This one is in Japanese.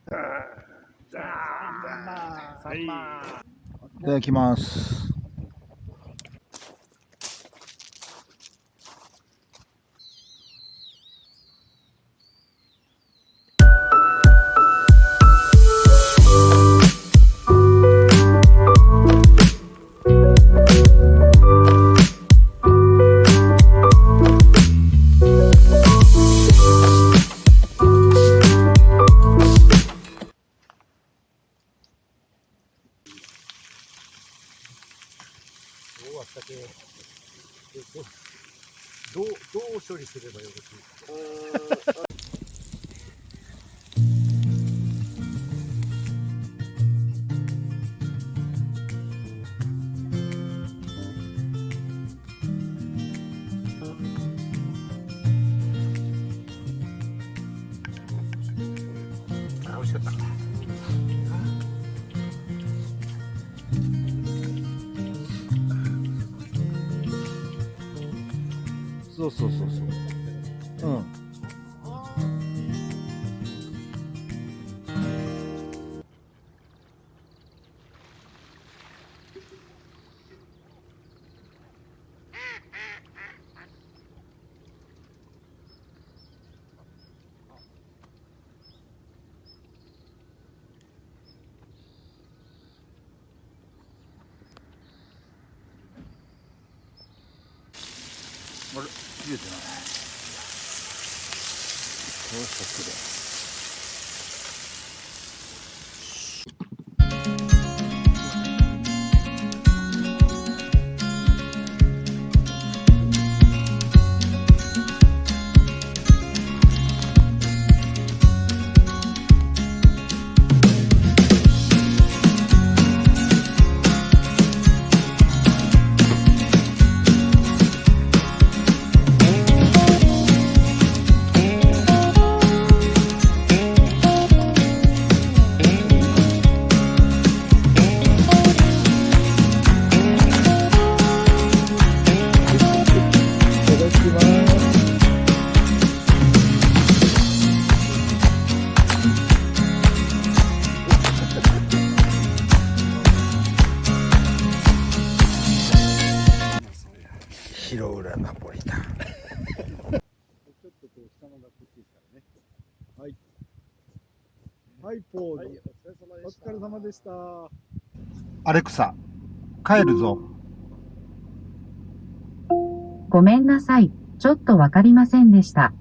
いただきます。どう処理すればよろしいか。美味しかった。そうそうそうそう。うん。あれ、切れてない。どうしたっけ。白浦ナポリタン。ちょっとこう下のがこっちですからね。はい。はい、ポーズ。お疲れ様でした。アレクサ、帰るぞ。ごめんなさい。ちょっとわかりませんでした。